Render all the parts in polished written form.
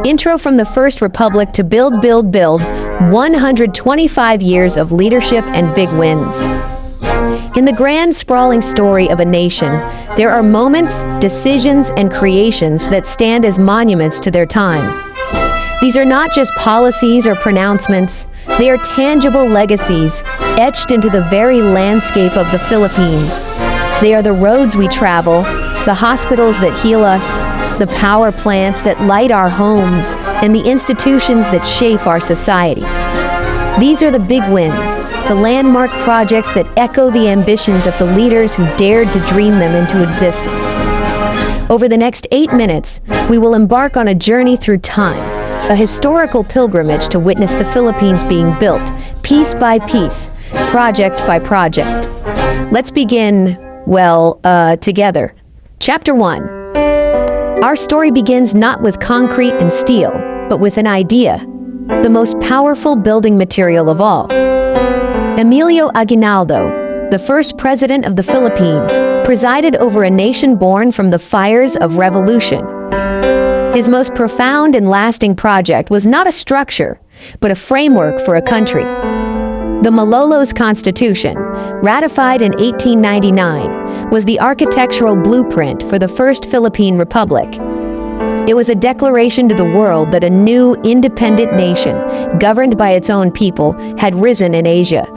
Intro from the First Republic to Build, Build, Build, 125 years of leadership and big wins. In the grand sprawling story of a nation, there are moments, decisions, and creations that stand as monuments to their time. These are not just policies or pronouncements, they are tangible legacies etched into the very landscape of the Philippines. They are the roads we travel, the hospitals that heal us, the power plants that light our homes, and the institutions that shape our society. These are the big wins, the landmark projects that echo the ambitions of the leaders who dared to dream them into existence. Over the next 8 minutes, we will embark on a journey through time, a historical pilgrimage to witness the Philippines being built, piece by piece, project by project. Let's begin, together. Chapter 1. Our story begins not with concrete and steel, but with an idea, the most powerful building material of all. Emilio Aguinaldo, the first president of the Philippines, presided over a nation born from the fires of revolution. His most profound and lasting project was not a structure, but a framework for a country. The Malolos Constitution, ratified in 1899, was the architectural blueprint for the first Philippine Republic. It was a declaration to the world that a new, independent nation, governed by its own people, had risen in Asia.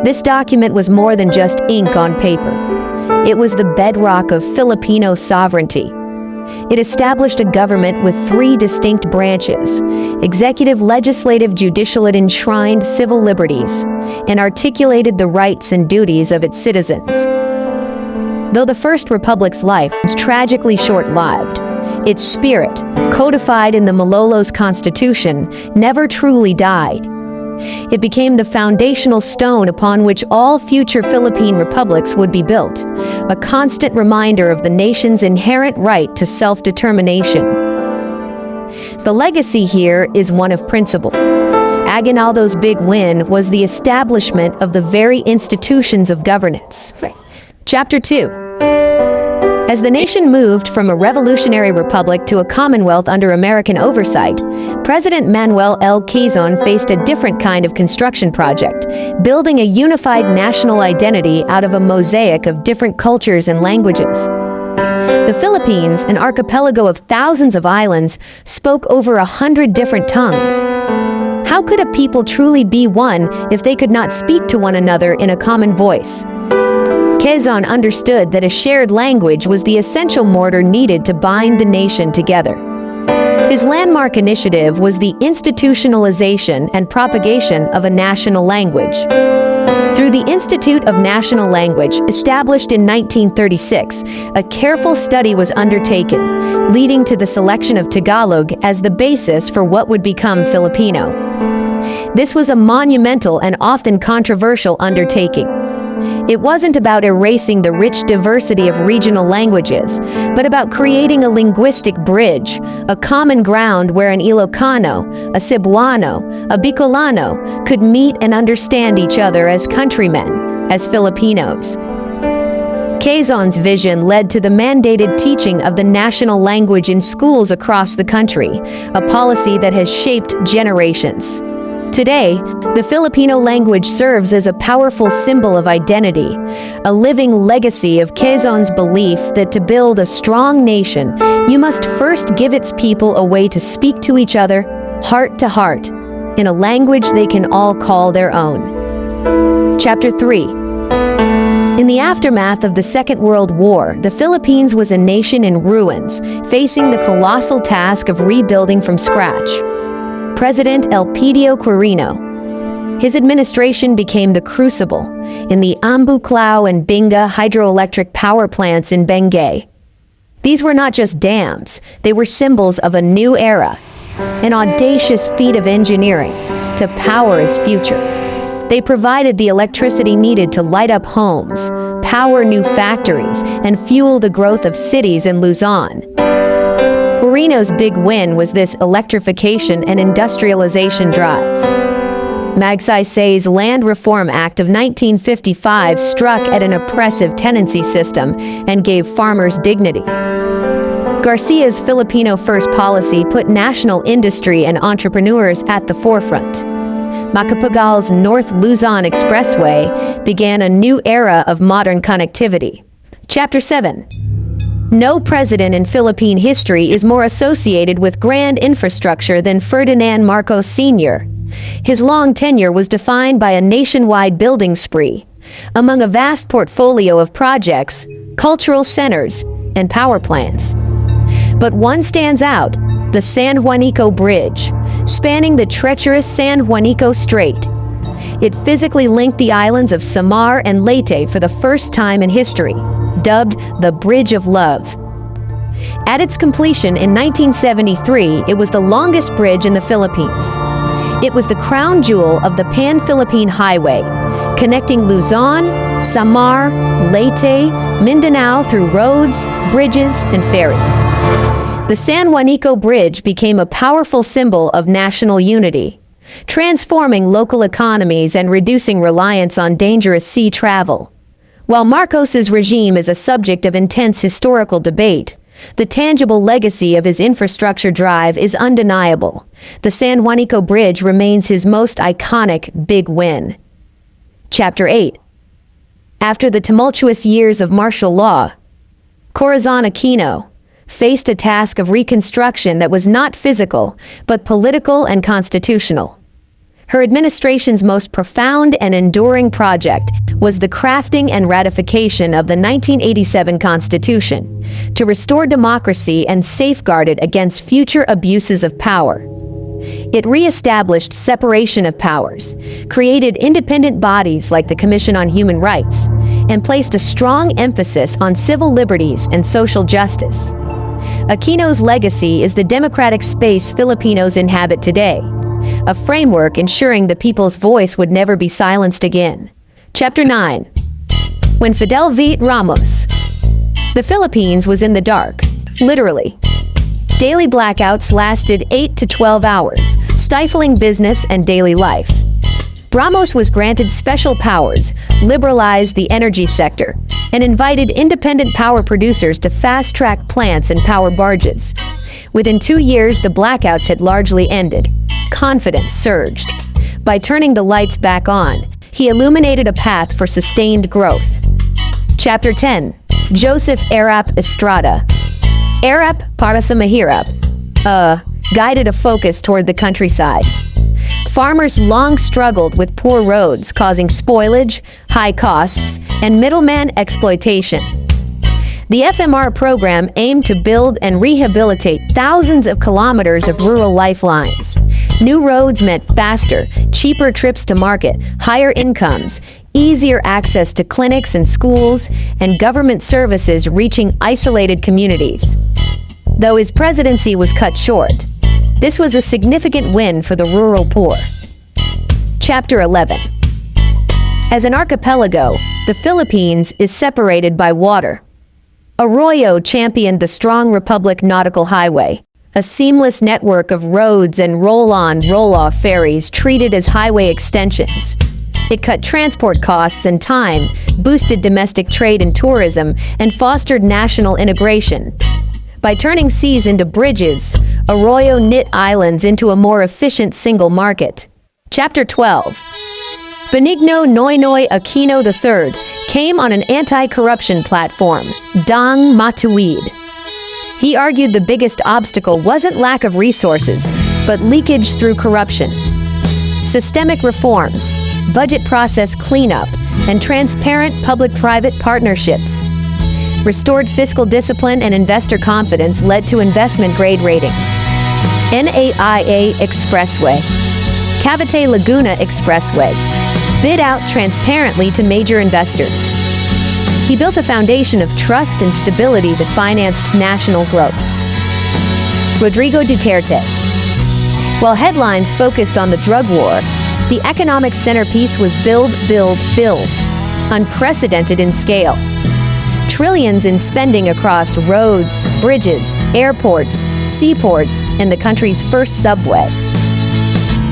This document was more than just ink on paper. It was the bedrock of Filipino sovereignty. It established a government with 3 distinct branches: executive, legislative, judicial. It enshrined civil liberties and articulated the rights and duties of its citizens. Though the First Republic's life was tragically short-lived, its spirit, codified in the Malolos Constitution, never truly died. It became the foundational stone upon which all future Philippine republics would be built, a constant reminder of the nation's inherent right to self-determination. The legacy here is one of principle. Aguinaldo's big win was the establishment of the very institutions of governance. Chapter 2. As the nation moved from a revolutionary republic to a commonwealth under American oversight, President Manuel L. Quezon faced a different kind of construction project, building a unified national identity out of a mosaic of different cultures and languages. The Philippines, an archipelago of thousands of islands, spoke over 100 different tongues. How could a people truly be one if they could not speak to one another in a common voice? Quezon understood that a shared language was the essential mortar needed to bind the nation together. His landmark initiative was the institutionalization and propagation of a national language. Through the Institute of National Language, established in 1936, a careful study was undertaken, leading to the selection of Tagalog as the basis for what would become Filipino. This was a monumental and often controversial undertaking. It wasn't about erasing the rich diversity of regional languages, but about creating a linguistic bridge, a common ground where an Ilocano, a Cebuano, a Bicolano could meet and understand each other as countrymen, as Filipinos. Quezon's vision led to the mandated teaching of the national language in schools across the country, a policy that has shaped generations. Today, the Filipino language serves as a powerful symbol of identity, a living legacy of Quezon's belief that to build a strong nation, you must first give its people a way to speak to each other, heart to heart, in a language they can all call their own. Chapter 3. In the aftermath of the Second World War, the Philippines was a nation in ruins, facing the colossal task of rebuilding from scratch. President Elpidio Quirino. His administration became the crucible in the Ambuclao and Binga hydroelectric power plants in Benguet. These were not just dams, they were symbols of a new era, an audacious feat of engineering to power its future. They provided the electricity needed to light up homes, power new factories, and fuel the growth of cities in Luzon. Quirino's big win was this electrification and industrialization drive. Magsaysay's Land Reform Act of 1955 struck at an oppressive tenancy system and gave farmers dignity. Garcia's Filipino First policy put national industry and entrepreneurs at the forefront. Macapagal's North Luzon Expressway began a new era of modern connectivity. Chapter 7. No president in Philippine history is more associated with grand infrastructure than Ferdinand Marcos Sr. His long tenure was defined by a nationwide building spree, among a vast portfolio of projects, cultural centers, and power plants. But one stands out, the San Juanico Bridge, spanning the treacherous San Juanico Strait. It physically linked the islands of Samar and Leyte for the first time in history, dubbed the Bridge of Love. At its completion in 1973, it was the longest bridge in the Philippines. It was the crown jewel of the Pan-Philippine Highway, connecting Luzon, Samar, Leyte, Mindanao through roads, bridges, and ferries. The San Juanico Bridge became a powerful symbol of national unity, transforming local economies and reducing reliance on dangerous sea travel. While Marcos's regime is a subject of intense historical debate, the tangible legacy of his infrastructure drive is undeniable. The San Juanico Bridge remains his most iconic big win. Chapter 8. After the tumultuous years of martial law, Corazon Aquino faced a task of reconstruction that was not physical, but political and constitutional. Her administration's most profound and enduring project was the crafting and ratification of the 1987 Constitution to restore democracy and safeguard it against future abuses of power. It re-established separation of powers, created independent bodies like the Commission on Human Rights, and placed a strong emphasis on civil liberties and social justice. Aquino's legacy is the democratic space Filipinos inhabit today, a framework ensuring the people's voice would never be silenced again. Chapter 9. When Fidel V. Ramos, the Philippines was in the dark, literally. Daily blackouts lasted 8 to 12 hours, stifling business and daily life. Ramos was granted special powers, liberalized the energy sector, and invited independent power producers to fast-track plants and power barges. Within 2 years, the blackouts had largely ended. Confidence surged. By turning the lights back on, he illuminated a path for sustained growth. Chapter 10. Joseph Arap Estrada. Arap para sa mahirap, guided a focus toward the countryside. Farmers long struggled with poor roads, causing spoilage, high costs, and middleman exploitation. The FMR program aimed to build and rehabilitate thousands of kilometers of rural lifelines. New roads meant faster, cheaper trips to market, higher incomes, easier access to clinics and schools, and government services reaching isolated communities. Though his presidency was cut short, this was a significant win for the rural poor. Chapter 11. As an archipelago, the Philippines is separated by water. Arroyo championed the strong Republic Nautical Highway, a seamless network of roads and roll-on, roll-off ferries treated as highway extensions. It cut transport costs and time, boosted domestic trade and tourism, and fostered national integration. By turning seas into bridges, Arroyo knit islands into a more efficient single market. Chapter 12. Benigno Noynoy Aquino III came on an anti-corruption platform, Dang Matuwid. He argued the biggest obstacle wasn't lack of resources, but leakage through corruption. Systemic reforms, budget process cleanup, and transparent public-private partnerships restored fiscal discipline and investor confidence led to investment-grade ratings. NAIA Expressway, Cavite Laguna Expressway, bid out transparently to major investors. He built a foundation of trust and stability that financed national growth. Rodrigo Duterte. While headlines focused on the drug war, the economic centerpiece was build, build, build, unprecedented in scale. Trillions in spending across roads, bridges, airports, seaports, and the country's first subway.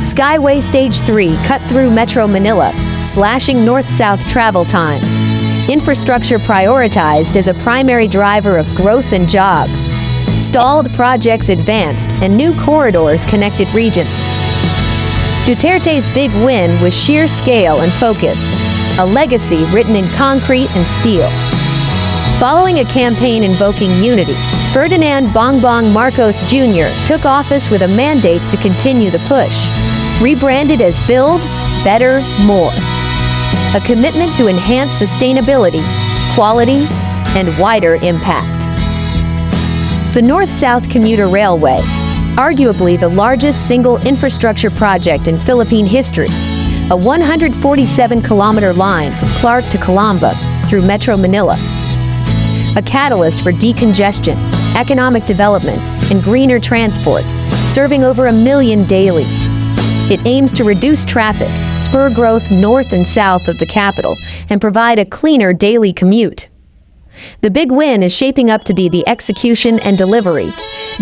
Skyway Stage 3 cut through Metro Manila, slashing north-south travel times. Infrastructure prioritized as a primary driver of growth and jobs. Stalled projects advanced, and new corridors connected regions. Duterte's big win was sheer scale and focus, a legacy written in concrete and steel. Following a campaign invoking unity, Ferdinand Bongbong Marcos Jr. took office with a mandate to continue the push, rebranded as Build, Better, More. A commitment to enhance sustainability, quality, and wider impact. The North-South Commuter Railway, arguably the largest single infrastructure project in Philippine history, a 147-kilometer line from Clark to Calamba through Metro Manila. A catalyst for decongestion, economic development, and greener transport, serving over 1 million daily. It aims to reduce traffic, spur growth north and south of the capital, and provide a cleaner daily commute. The big win is shaping up to be the execution and delivery,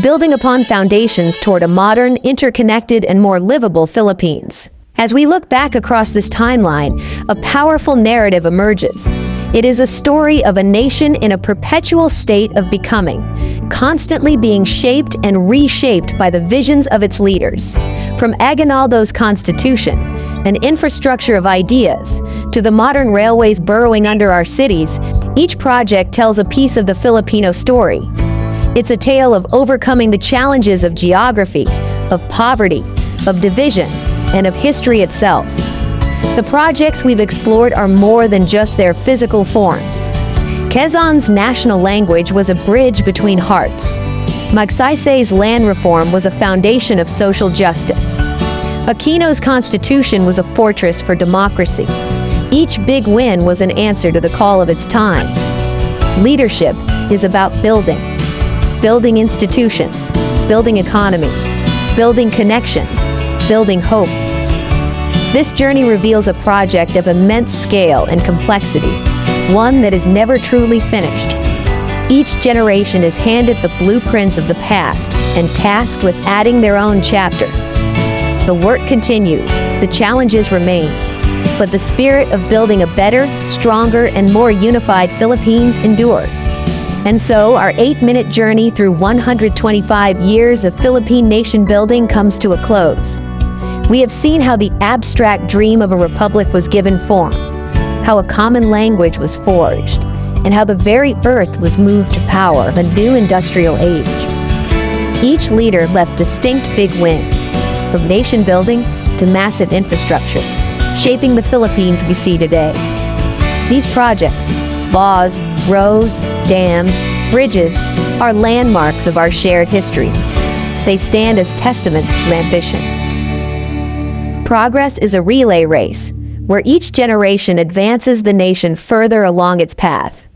building upon foundations toward a modern, interconnected, and more livable Philippines. As we look back across this timeline, a powerful narrative emerges. It is a story of a nation in a perpetual state of becoming, constantly being shaped and reshaped by the visions of its leaders. From Aguinaldo's Constitution, an infrastructure of ideas, to the modern railways burrowing under our cities, each project tells a piece of the Filipino story. It's a tale of overcoming the challenges of geography, of poverty, of division, and of history itself. The projects we've explored are more than just their physical forms. Quezon's national language was a bridge between hearts. Magsaysay's land reform was a foundation of social justice. Aquino's constitution was a fortress for democracy. Each big win was an answer to the call of its time. Leadership is about building institutions, building economies, building connections, building hope. This journey reveals a project of immense scale and complexity, one that is never truly finished. Each generation is handed the blueprints of the past and tasked with adding their own chapter. The work continues, the challenges remain, but the spirit of building a better, stronger, and more unified Philippines endures. And so, our 8-minute journey through 125 years of Philippine nation building comes to a close. We have seen how the abstract dream of a republic was given form, how a common language was forged, and how the very earth was moved to power of a new industrial age. Each leader left distinct big wins, from nation building to massive infrastructure, shaping the Philippines we see today. These projects, laws, roads, dams, bridges, are landmarks of our shared history. They stand as testaments to ambition. Progress is a relay race, where each generation advances the nation further along its path.